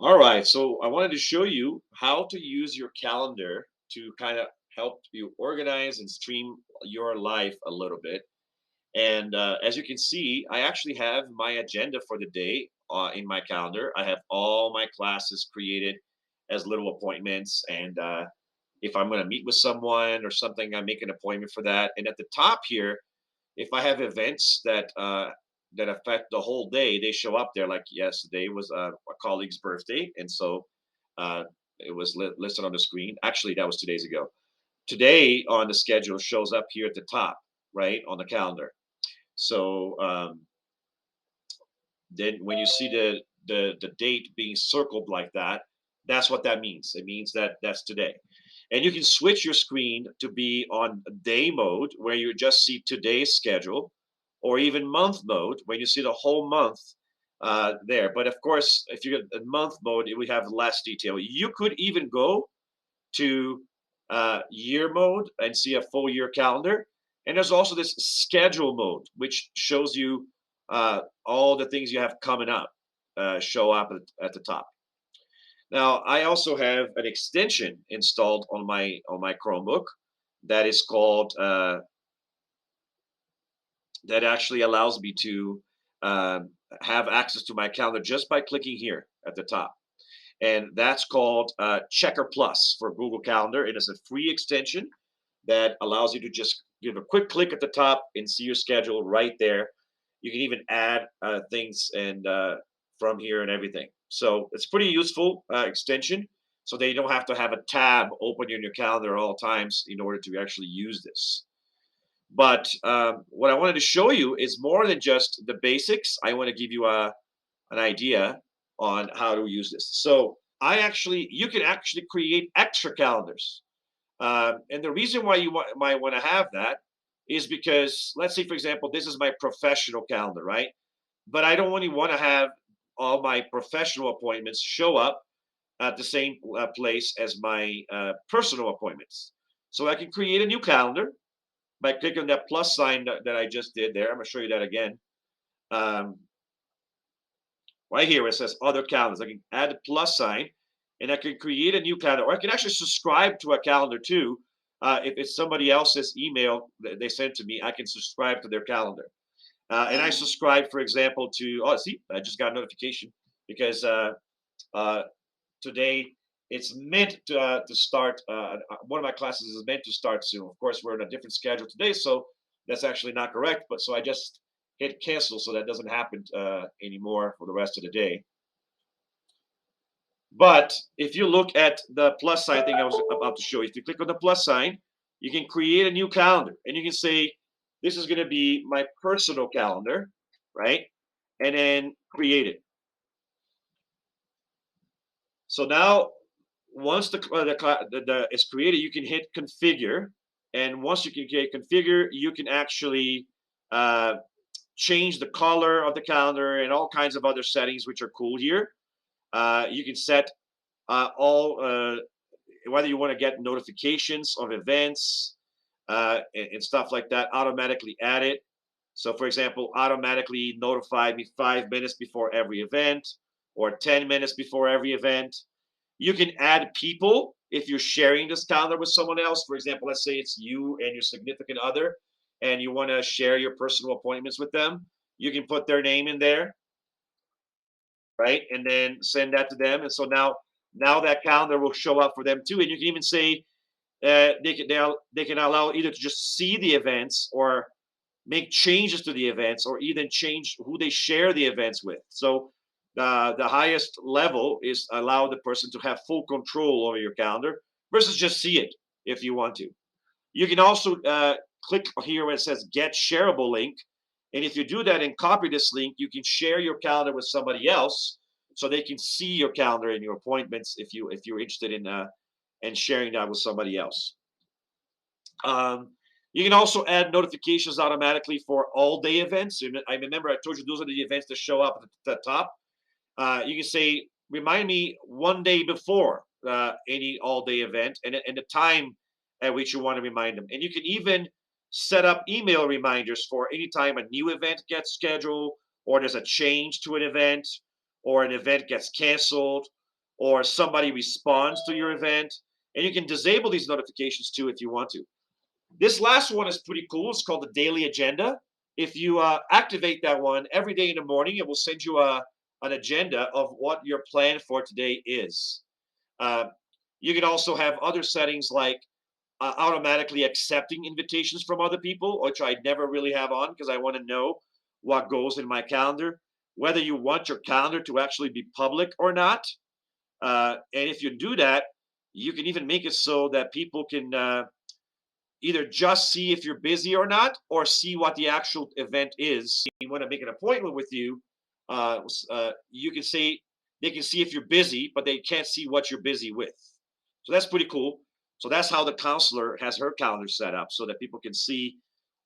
All right, so I wanted to show you how to use your calendar to kind of help you organize and stream your life a little bit. And as you can see, I actually have my agenda for the day in my calendar. I have all my classes created as little appointments. And if I'm going to meet with someone or something, I make an appointment for that. And at the top here, if I have events that affect the whole day, they show up there. Like yesterday was a colleague's birthday, and so uh, it was listed on the screen. Actually, that was 2 days ago. Today on the schedule shows up here at the top, right on the calendar. So then when you see the date being circled like that, that's what that means. It means that that's today. And you can switch your screen to be on day mode where you just see today's schedule, or even month mode when you see the whole month there. But of course, if you're in month mode, we have less detail. You could even go to year mode and see a full year calendar. And there's also this schedule mode, which shows you all the things you have coming up show up at the top. Now, I also have an extension installed on my Chromebook that is called that actually allows me to have access to my calendar just by clicking here at the top, and that's called Checker Plus for Google Calendar. It is a free extension that allows you to just give a quick click at the top and see your schedule right there. You can even add things and from here and everything. So it's pretty useful extension. So that you don't have to have a tab open in your calendar at all times in order to actually use this. But what I wanted to show you is more than just the basics. I want to give you an idea on how to use this. So you can actually create extra calendars. And the reason why might want to have that is because, let's say, for example, this is my professional calendar, right? But I don't only want to have all my professional appointments show up at the same place as my personal appointments. So I can create a new calendar by clicking that plus sign that I just did there. I'm going to show you that again. Um, right here where it says other calendars. I can add a plus sign and I can create a new calendar, or I can actually subscribe to a calendar too. If it's somebody else's email that they sent to me, I can subscribe to their calendar. And I subscribe, for example, to, oh, see, I just got a notification because uh, today it's meant to start. One of my classes is meant to start soon. Of course, we're in a different schedule today, so that's actually not correct. But so I just hit cancel so that doesn't happen anymore for the rest of the day. But if you look at the plus sign thing I was about to show you, if you click on the plus sign, you can create a new calendar and you can say, this is going to be my personal calendar, right? And then create it. So now, once the is created, you can hit configure. And once you can get configure, you can actually uh, change the color of the calendar and all kinds of other settings, which are cool here. You can set all whether you want to get notifications of events and stuff like that automatically added. So, for example, automatically notify me 5 minutes before every event or 10 minutes before every event. You can add people if you're sharing this calendar with someone else. For example, let's say it's you and your significant other, and you want to share your personal appointments with them. You can put their name in there, right? And then send that to them. And so now that calendar will show up for them too. And you can even say they can allow either to just see the events or make changes to the events or even change who they share the events with. So the highest level is allow the person to have full control over your calendar versus just see it if you want to. You can also click here where it says get shareable link. And if you do that and copy this link, you can share your calendar with somebody else so they can see your calendar and your appointments if you're interested in and sharing that with somebody else. You can also add notifications automatically for all day events. And I remember I told you those are the events that show up at the top. You can say, remind me one day before any all day event and the time at which you want to remind them. And you can even set up email reminders for any time a new event gets scheduled or there's a change to an event or an event gets canceled or somebody responds to your event. And you can disable these notifications too if you want to. This last one is pretty cool. It's called the daily agenda. If you activate that one every day in the morning, it will send you an agenda of what your plan for today is. Uh, you can also have other settings like automatically accepting invitations from other people, which I never really have on because I want to know what goes in my calendar, whether you want your calendar to actually be public or not. And if you do that, you can even make it so that people can either just see if you're busy or not, or see what the actual event is. You want to make an appointment with you, you can say they can see if you're busy, but they can't see what you're busy with. So that's pretty cool. So that's how the counselor has her calendar set up, so that people can see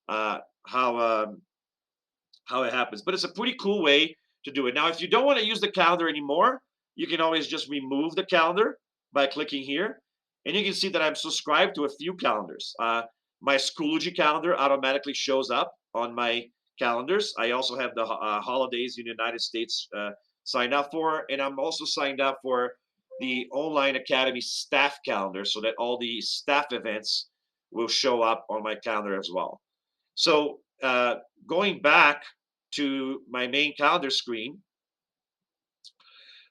uh, how how it happens. But it's a pretty cool way to do it. Now, if you don't want to use the calendar anymore, you can always just remove the calendar by clicking here. And you can see that I'm subscribed to a few calendars. My Schoology calendar automatically shows up on my calendars. I also have the holidays in the United States signed up for. And I'm also signed up for the Online Academy staff calendar so that all the staff events will show up on my calendar as well. So going back to my main calendar screen,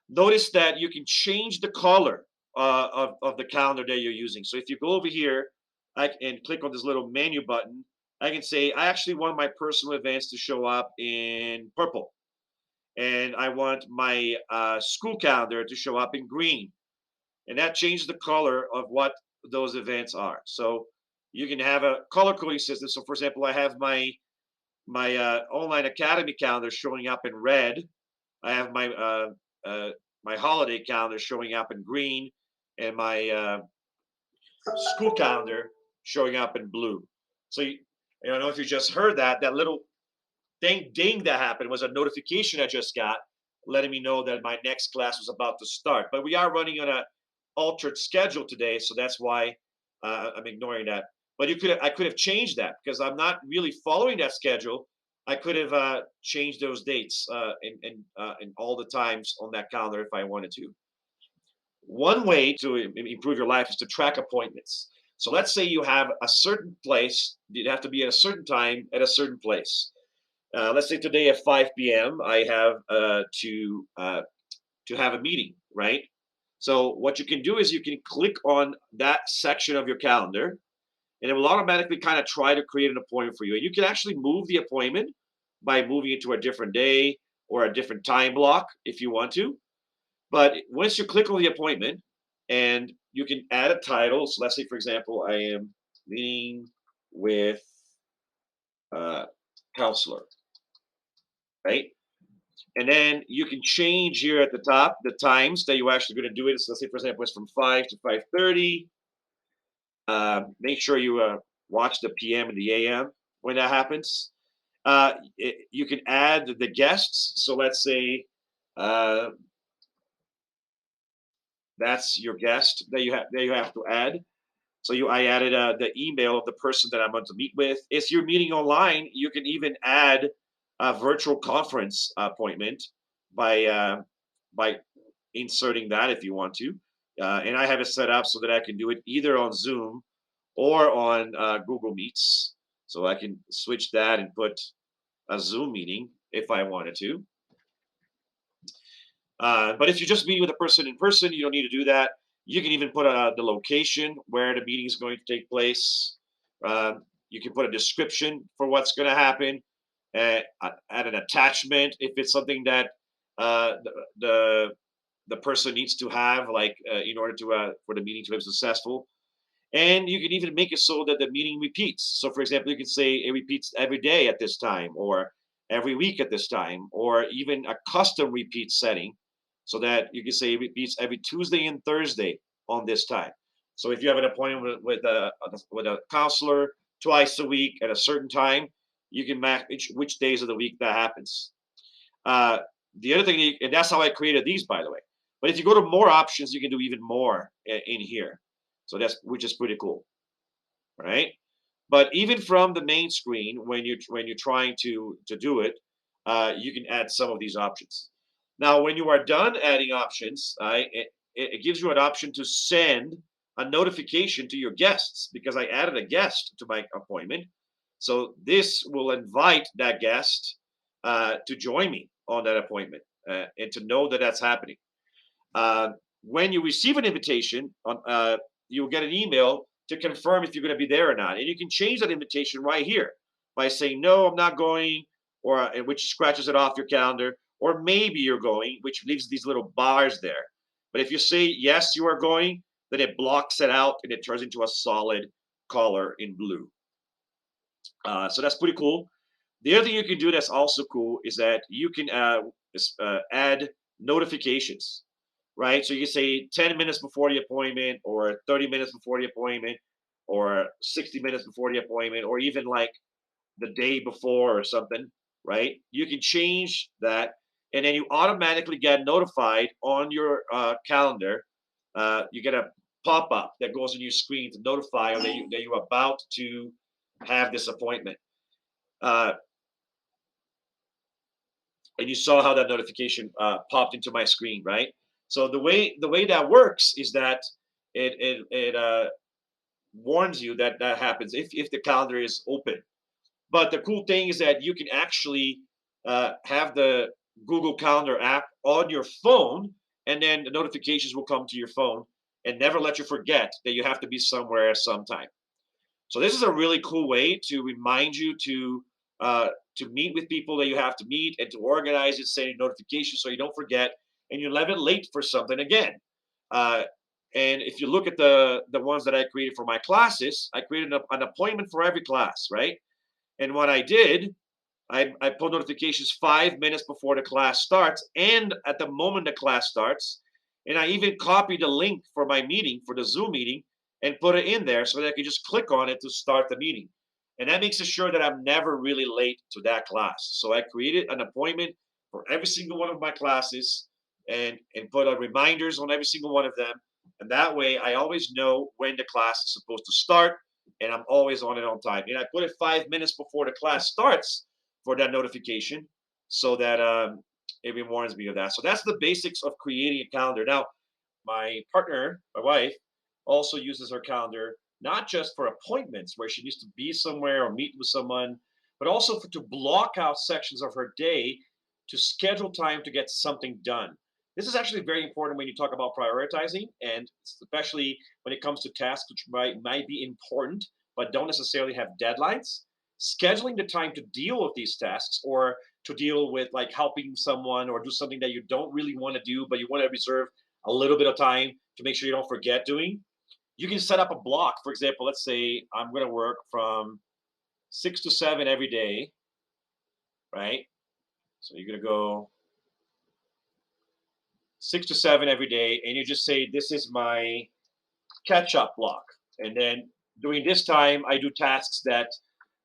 notice that you can change the color of the calendar that you're using. So if you go over here and click on this little menu button, I can say I actually want my personal events to show up in purple. And I want my school calendar to show up in green. And that changes the color of what those events are. So you can have a color coding system. So for example, I have my online academy calendar showing up in red. I have my holiday calendar showing up in green, and my school calendar showing up in blue. So I don't know if you just heard that. That little ding that happened was a notification I just got, letting me know that my next class was about to start. But we are running on a altered schedule today, so that's why I'm ignoring that. But I could have changed that because I'm not really following that schedule. I could have changed those dates and all the times on that calendar if I wanted to. One way to improve your life is to track appointments. So let's say you have a certain place, you have to be at a certain time at a certain place. Let's say today at 5 p.m. I have to have a meeting, right? So what you can do is you can click on that section of your calendar, and it will automatically kind of try to create an appointment for you. And you can actually move the appointment by moving it to a different day or a different time block if you want to. But once you click on the appointment, and you can add a title. So let's say, for example, I am meeting with a counselor, right? And then you can change here at the top the times that you're actually going to do it. So let's say, for example, it's from 5 to 5:30. Make sure you watch the PM and the AM when that happens. You can add the guests. So let's say uh, that's your guest that you have to add. So I added the email of the person that I'm going to meet with. If you're meeting online, you can even add a virtual conference appointment by uh, by inserting that if you want to. And I have it set up so that I can do it either on Zoom or on Google Meets. So I can switch that and put a Zoom meeting if I wanted to. But if you're just meeting with a person in person, you don't need to do that. You can even put the location where the meeting is going to take place. You can put a description for what's going to happen, add an attachment if it's something that uh, the, the the person needs to have, like in order to for the meeting to be successful. And you can even make it so that the meeting repeats. So, for example, you can say it repeats every day at this time, or every week at this time, or even a custom repeat setting so that you can say it repeats every Tuesday and Thursday on this time. So, if you have an appointment with a counselor twice a week at a certain time, you can match which days of the week that happens. Uh, the other thing, and that's how I created these, by the way. But if you go to more options, you can do even more in here. So that's which is pretty cool, right? But even from the main screen, when you're trying to do it, you can add some of these options. Now, when you are done adding options, it gives you an option to send a notification to your guests because I added a guest to my appointment. So this will invite that guest to join me on that appointment and to know that that's happening. Uh, when you receive an invitation, you'll get an email to confirm if you're going to be there or not, and you can change that invitation right here by saying no, I'm not going, or which scratches it off your calendar, or maybe you're going, which leaves these little bars there. But if you say yes, you are going, then it blocks it out and it turns into a solid color in blue. So that's pretty cool. The other thing you can do that's also cool is that you can add notifications, right? So you can say 10 minutes before the appointment, or 30 minutes before the appointment, or 60 minutes before the appointment, or even like the day before or something, right? You can change that, and then you automatically get notified on your calendar. You get a pop up that goes on your screen to notify you that you're about to have this appointment. Uh, and you saw how that notification popped into my screen, right? So the way that works is that it warns you that that happens if the calendar is open. But the cool thing is that you can actually have the Google Calendar app on your phone, and then the notifications will come to your phone and never let you forget that you have to be somewhere sometime. So this is a really cool way to remind you to meet with people that you have to meet and to organize it, sending notifications so you don't forget and you're never late for something again. Uh, and if you look at the ones that I created for my classes, I created an appointment for every class, right? And what I did, I put notifications 5 minutes before the class starts and at the moment the class starts. And I even copied the link for my meeting, for the Zoom meeting, and put it in there so that I can just click on it to start the meeting. And that makes it sure that I'm never really late to that class. So I created an appointment for every single one of my classes and put reminders on every single one of them. And that way I always know when the class is supposed to start and I'm always on it on time. And I put it 5 minutes before the class starts for that notification so that it reminds me of that. So that's the basics of creating a calendar. Now, my partner, my wife, also uses her calendar not just for appointments where she needs to be somewhere or meet with someone, but also to block out sections of her day to schedule time to get something done. This is actually very important when you talk about prioritizing, and especially when it comes to tasks which might be important but don't necessarily have deadlines. Scheduling the time to deal with these tasks, or to deal with like helping someone or do something that you don't really want to do but you want to reserve a little bit of time to make sure you don't forget doing. You can set up a block. For example, let's say I'm going to work from 6 to 7 every day, right? So you're going to go 6 to 7 every day, and you just say, this is my catch up block. And then during this time, I do tasks that,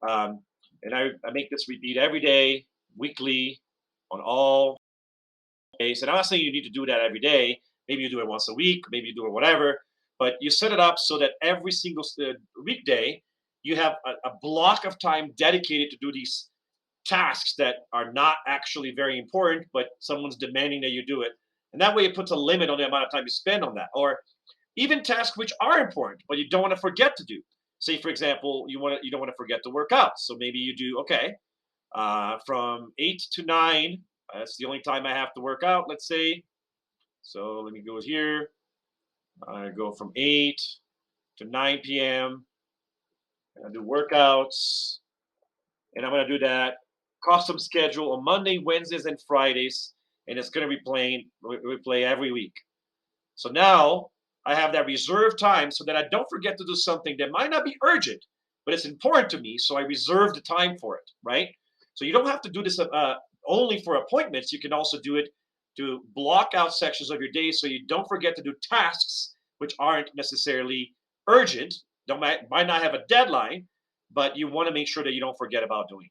um, and I make this repeat every day, weekly, on all days. And I'm not saying you need to do that every day. Maybe you do it once a week, maybe you do it whatever, but you set it up so that every single weekday you have a block of time dedicated to do these tasks that are not actually very important, but someone's demanding that you do it. And that way it puts a limit on the amount of time you spend on that. Or even tasks which are important, but you don't want to forget to do. Say, for example, you don't want to forget to work out. So maybe you do, okay, from 8 to 9. That's the only time I have to work out, let's say. So let me go here. I go from 8 to 9 p.m. And I do workouts. And I'm going to do that custom schedule on Monday, Wednesdays, and Fridays. And it's going to be we play every week. So now I have that reserved time so that I don't forget to do something that might not be urgent, but it's important to me. So I reserve the time for it, right? So you don't have to do this only for appointments. You can also do it to block out sections of your day so you don't forget to do tasks which aren't necessarily urgent, might not have a deadline, but you want to make sure that you don't forget about doing.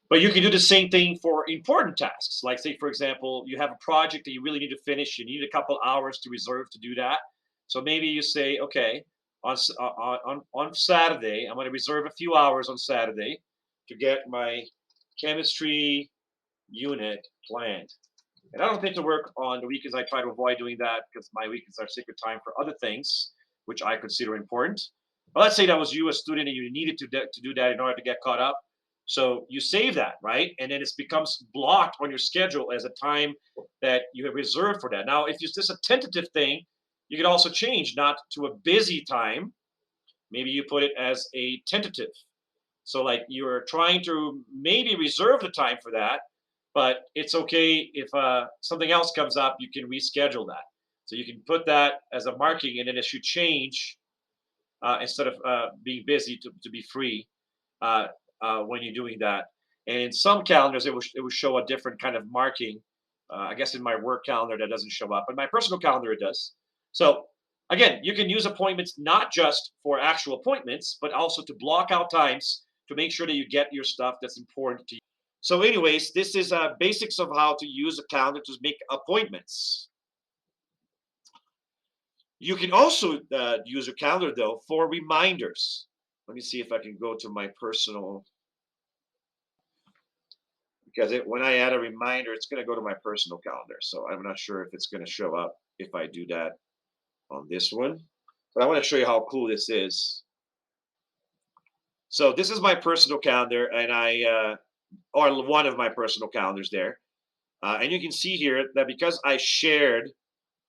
But you can do the same thing for important tasks. Like, say, for example, you have a project that you really need to finish. You need a couple hours to reserve to do that. So maybe you say, okay, on Saturday, I'm going to reserve a few hours on Saturday to get my chemistry unit planned. And I don't think to work on the weekends. I try to avoid doing that because my weekends are sacred time for other things, which I consider important. But let's say that was you, a student, and you needed to do that in order to get caught up. So you save that, right? And then it becomes blocked on your schedule as a time that you have reserved for that. Now, if it's just a tentative thing, you can also change not to a busy time. Maybe you put it as a tentative. So like you're trying to maybe reserve the time for that, but it's okay if something else comes up, you can reschedule that. So you can put that as a marking, and then it should change instead of being busy to be free uh, when you're doing that. And in some calendars, it will show a different kind of marking. I guess in my work calendar that doesn't show up, but my personal calendar it does. So again, you can use appointments not just for actual appointments, but also to block out times to make sure that you get your stuff that's important to you. So, anyways, this is basics of how to use a calendar to make appointments. You can also use your calendar though for reminders. Let me see if I can go to my personal, because when I add a reminder, it's going to go to my personal calendar. So I'm not sure if it's going to show up if I do that on this one. But I want to show you how cool this is. So this is my personal calendar, and or one of my personal calendars there. And you can see here that because I shared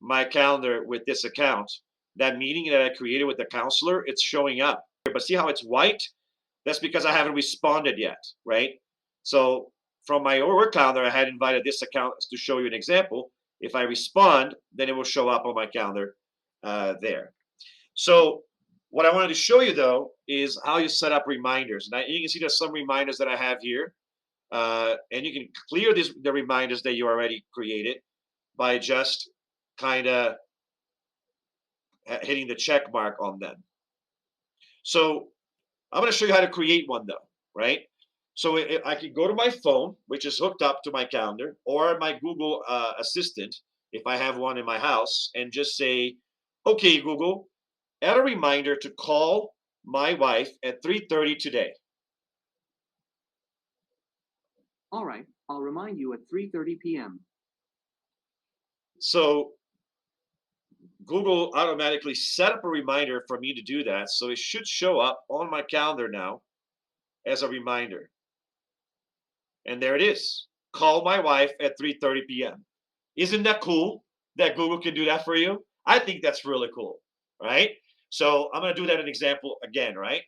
my calendar with this account, that meeting that I created with the counselor, it's showing up. But see how it's white? That's because I haven't responded yet, right? So from my work calendar, I had invited this account to show you an example. If I respond, then it will show up on my calendar there. So what I wanted to show you though is how you set up reminders. Now you can see there's some reminders that I have here, and you can clear the reminders that you already created by just kind of hitting the check mark on them. So I'm going to show you how to create one though, right? So I can go to my phone, which is hooked up to my calendar, or my Google Assistant, if I have one in my house, and just say, "Okay, Google, add a reminder to call my wife at 3:30 today." All right, I'll remind you at 3:30 p.m. So Google automatically set up a reminder for me to do that. So it should show up on my calendar now as a reminder. And there it is. Call my wife at 3:30 p.m. Isn't that cool that Google can do that for you? I think that's really cool, right? So I'm going to do that an example again, right?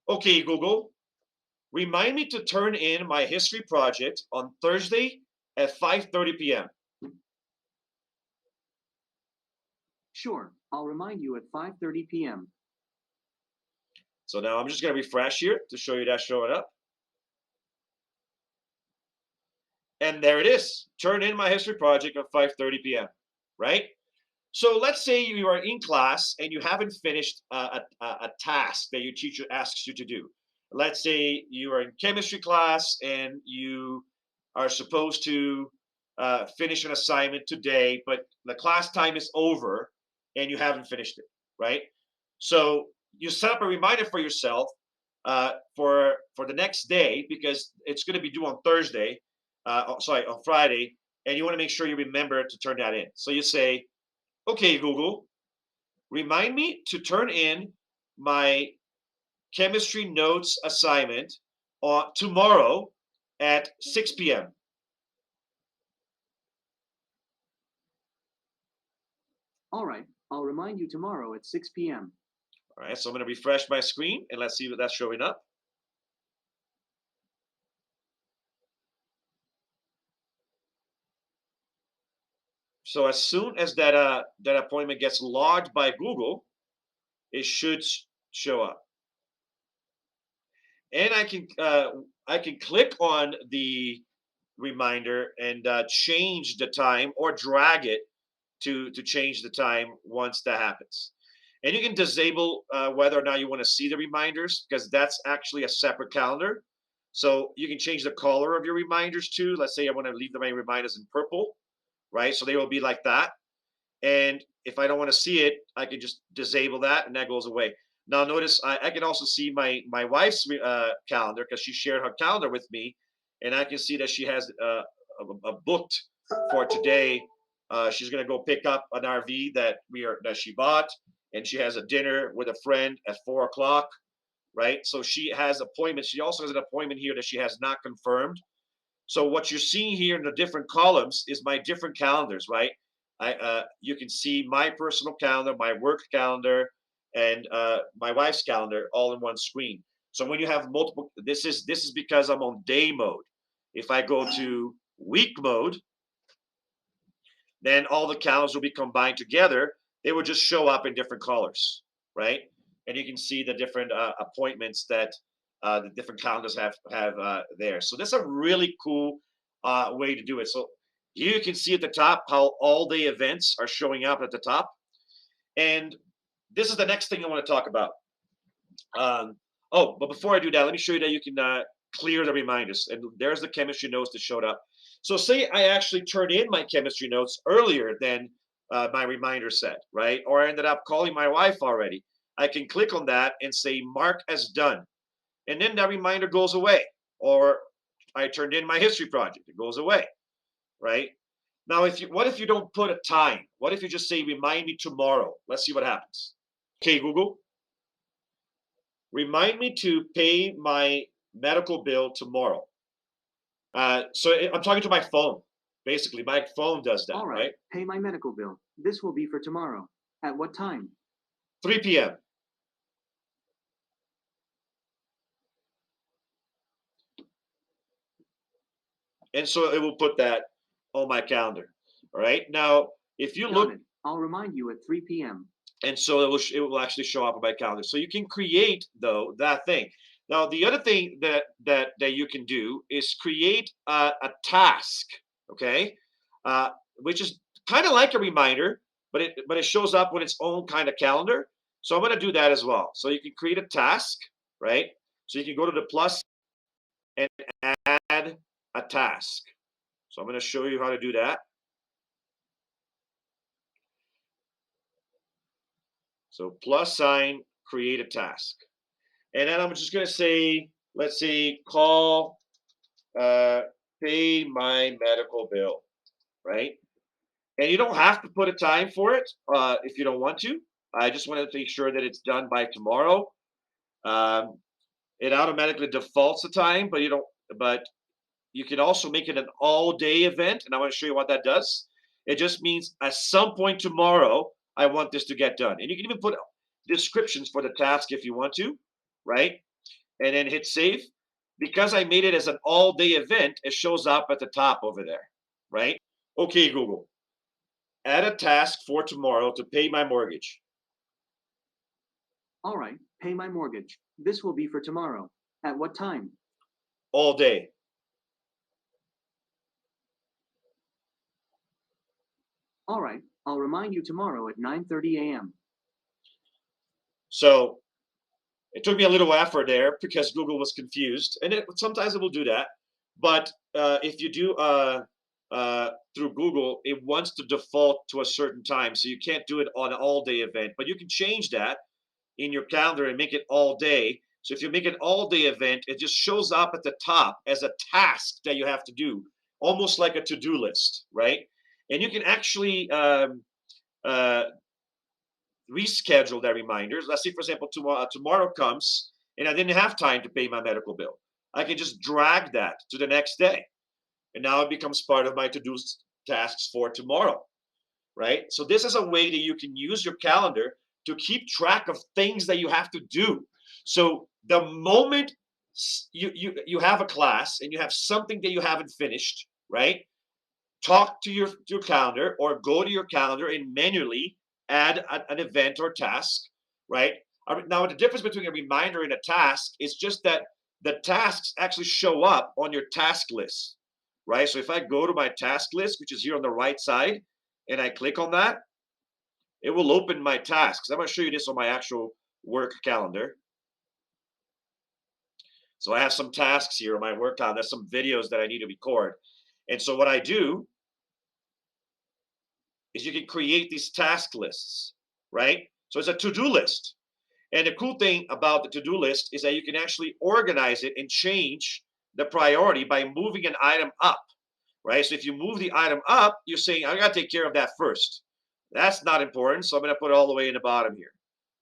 Okay, Google, remind me to turn in my history project on Thursday at 5:30 p.m. Sure, I'll remind you at 5:30 p.m. So now I'm just going to refresh here to show you that showing up. And there it is. Turn in my history project at 5:30 p.m. Right? So let's say you are in class and you haven't finished a task that your teacher asks you to do. Let's say you are in chemistry class and you are supposed to finish an assignment today, but the class time is over and you haven't finished it, right? So you set up a reminder for yourself for the next day because it's going to be due on Thursday, sorry, on Friday, and you want to make sure you remember to turn that in. So you say, "Okay, Google, remind me to turn in my chemistry notes assignment on tomorrow at 6 p.m." All right, I'll remind you tomorrow at 6 p.m. All right, so I'm going to refresh my screen and let's see what that's showing up. So as soon as that appointment gets logged by Google, it should show up, and I can click on the reminder and change the time or drag it to change the time once that happens. And you can disable whether or not you want to see the reminders because that's actually a separate calendar. So you can change the color of your reminders too. Let's say I want to leave my reminders in purple, right? So they will be like that. And if I don't want to see it, I can just disable that and that goes away. Now notice I can also see my wife's calendar because she shared her calendar with me, and I can see that she has a booked for today, she's gonna go pick up an RV that she bought, and she has a dinner with a friend at 4 o'clock, right? So she has appointments. She also has an appointment here that she has not confirmed. So what you're seeing here in the different columns is my different calendars, right? You can see my personal calendar, my work calendar, and my wife's calendar all in one screen. So when you have multiple, this is because I'm on day mode. If I go to week mode, then all the calendars will be combined together. They will just show up in different colors, right? And you can see the different appointments that the different calendars have there. So that's a really cool way to do it. So here you can see at the top how all day events are showing up at the top. And this is the next thing I want to talk about. Oh, but before I do that, let me show you that you can clear the reminders. And there's the chemistry notes that showed up. So say I actually turned in my chemistry notes earlier than my reminder said, right? Or I ended up calling my wife already. I can click on that and say mark as done. And then that reminder goes away. Or I turned in my history project, it goes away, right? Now, what if you don't put a time? What if you just say remind me tomorrow? Let's see what happens. Okay, Google, remind me to pay my medical bill tomorrow. I'm talking to my phone. Basically, my phone does that, All right, right? pay my medical bill. This will be for tomorrow. At what time? 3 p.m. And so it will put that on my calendar. All right. Now, if you Got look, it. I'll remind you at 3 p.m. and so it will actually show up on my calendar. So you can create though that thing. Now, the other thing that you can do is create a task. Okay, which is kind of like a reminder, but it shows up on its own kind of calendar. So I'm going to do that as well. So you can create a task, right? So you can go to the plus and add a task. So I'm going to show you how to do that. So plus sign, create a task. And then I'm just going to say, let's say, call, uh, pay my medical bill, right? And you don't have to put a time for it if you don't want to. I just want to make sure that it's done by tomorrow. Um, it automatically defaults the time, but you can also make it an all-day event, and I want to show you what that does. It just means at some point tomorrow, I want this to get done. And you can even put descriptions for the task if you want to, right? And then hit save. Because I made it as an all-day event, it shows up at the top over there, right? Okay, Google, add a task for tomorrow to pay my mortgage. All right, pay my mortgage. This will be for tomorrow. At what time? All day. All right, I'll remind you tomorrow at 9:30 a.m. So it took me a little effort there because Google was confused, and sometimes it will do that. But if you do through Google, it wants to default to a certain time, so you can't do it on an all-day event. But you can change that in your calendar and make it all day. So if you make an all-day event, it just shows up at the top as a task that you have to do, almost like a to-do list, right? And you can actually uh, reschedule that reminders. Let's say, for example, tomorrow comes and I didn't have time to pay my medical bill. I can just drag that to the next day. And now it becomes part of my to-do tasks for tomorrow, right? So this is a way that you can use your calendar to keep track of things that you have to do. So the moment you have a class and you have something that you haven't finished, right? Talk to your calendar or go to your calendar and manually add an event or task, right? Now, the difference between a reminder and a task is just that the tasks actually show up on your task list, right? So if I go to my task list, which is here on the right side, and I click on that, it will open my tasks. I'm going to show you this on my actual work calendar. So I have some tasks here on my work calendar. There's some videos that I need to record. And so what I do is you can create these task lists, right? So it's a to-do list. And the cool thing about the to-do list is that you can actually organize it and change the priority by moving an item up, right? So if you move the item up, you're saying, I got to take care of that first. That's not important. So I'm going to put it all the way in the bottom here,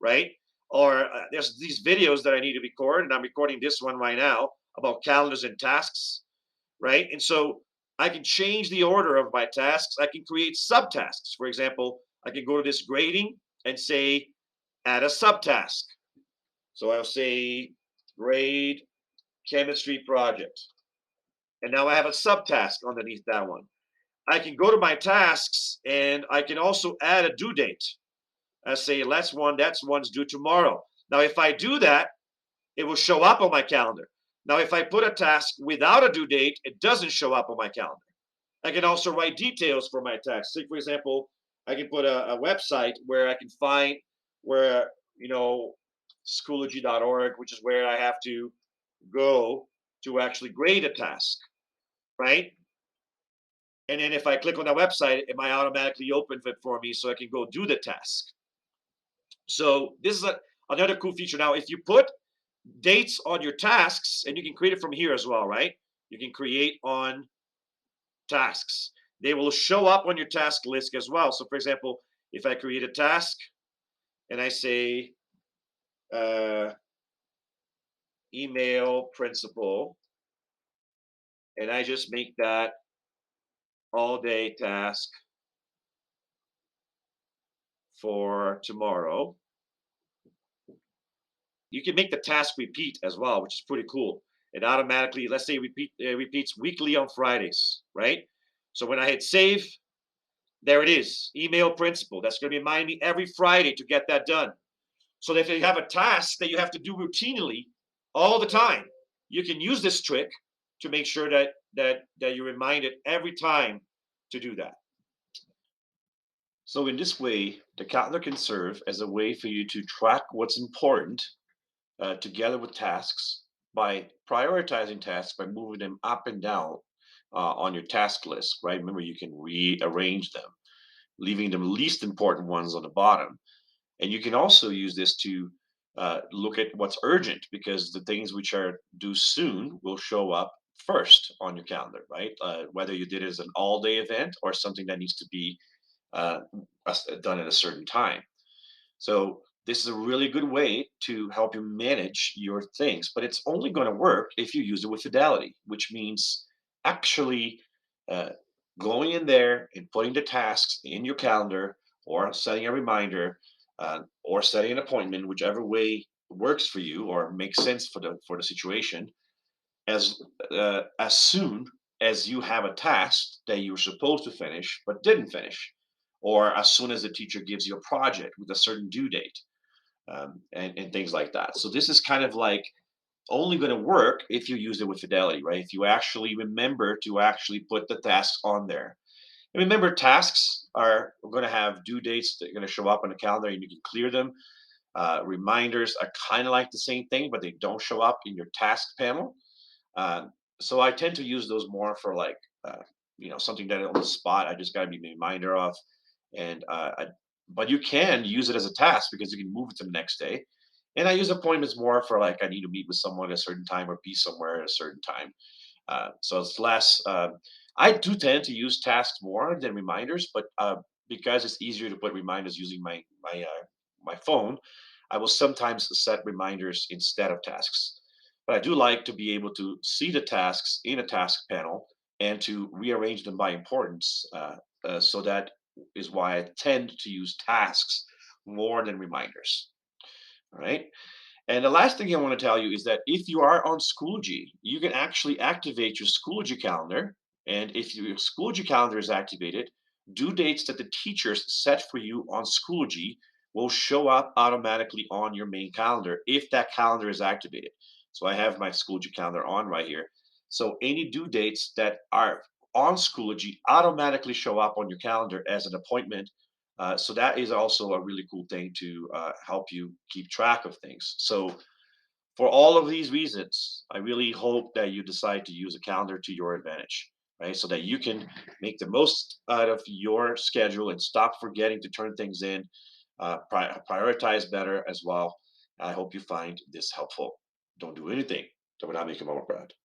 right? Or there's these videos that I need to record, and I'm recording this one right now about calendars and tasks, right? And so I can change the order of my tasks. I can create subtasks. For example, I can go to this grading and say, add a subtask. So I'll say grade chemistry project. And now I have a subtask underneath that one. I can go to my tasks and I can also add a due date. I say that's one's due tomorrow. Now, if I do that, it will show up on my calendar. Now, if I put a task without a due date, it doesn't show up on my calendar. I can also write details for my task. Say, for example, I can put a website where I can find where, Schoology.org, which is where I have to go to actually grade a task, right? And then if I click on that website, it might automatically open it for me so I can go do the task. So this is another cool feature. Now, if you put dates on your tasks, and you can create it from here as well, right? You can create on tasks. They will show up on your task list as well. So for example, if I create a task and I say uh, email principal, and I just make that all day task for tomorrow, you can make the task repeat as well, which is pretty cool. It automatically, let's say, repeats weekly on Fridays, right? So when I hit save, there it is, email principal. That's going to remind me every Friday to get that done. So if you have a task that you have to do routinely all the time, you can use this trick to make sure that you're reminded every time to do that. So in this way, the calendar can serve as a way for you to track what's important together with tasks by prioritizing tasks by moving them up and down on your task list, right? Remember, you can rearrange them, leaving the least important ones on the bottom. And you can also use this to look at what's urgent because the things which are due soon will show up first on your calendar, right? Whether you did it as an all day event or something that needs to be uh, done at a certain time. So this is a really good way to help you manage your things, but it's only going to work if you use it with fidelity, which means actually uh, going in there and putting the tasks in your calendar or setting a reminder or setting an appointment, whichever way works for you or makes sense for the situation, as soon as you have a task that you were supposed to finish but didn't finish, or as soon as the teacher gives you a project with a certain due date, and things like that. So this is kind of like only going to work if you use it with fidelity, right? If you actually remember to actually put the tasks on there. And remember, tasks are going to have due dates that are going to show up on the calendar, and you can clear them. Reminders are kind of like the same thing, but they don't show up in your task panel. Uh, so I tend to use those more for like, something that on the spot I just got to be a reminder of, and but you can use it as a task because you can move it to the next day. And I use appointments more for like I need to meet with someone at a certain time or be somewhere at a certain time. So it's less. I do tend to use tasks more than reminders, but because it's easier to put reminders using my phone, I will sometimes set reminders instead of tasks. But I do like to be able to see the tasks in a task panel and to rearrange them by importance. So that is why I tend to use tasks more than reminders. All right. And the last thing I want to tell you is that if you are on Schoology, you can actually activate your Schoology calendar. And if your Schoology calendar is activated, due dates that the teachers set for you on Schoology will show up automatically on your main calendar if that calendar is activated. So I have my Schoology calendar on right here. So any due dates that are on Schoology automatically show up on your calendar as an appointment, so that is also a really cool thing to help you keep track of things. So for all of these reasons, I really hope that you decide to use a calendar to your advantage, right? So that you can make the most out of your schedule and stop forgetting to turn things in, prioritize better as well. I hope you find this helpful. Don't do anything that would not make you more proud.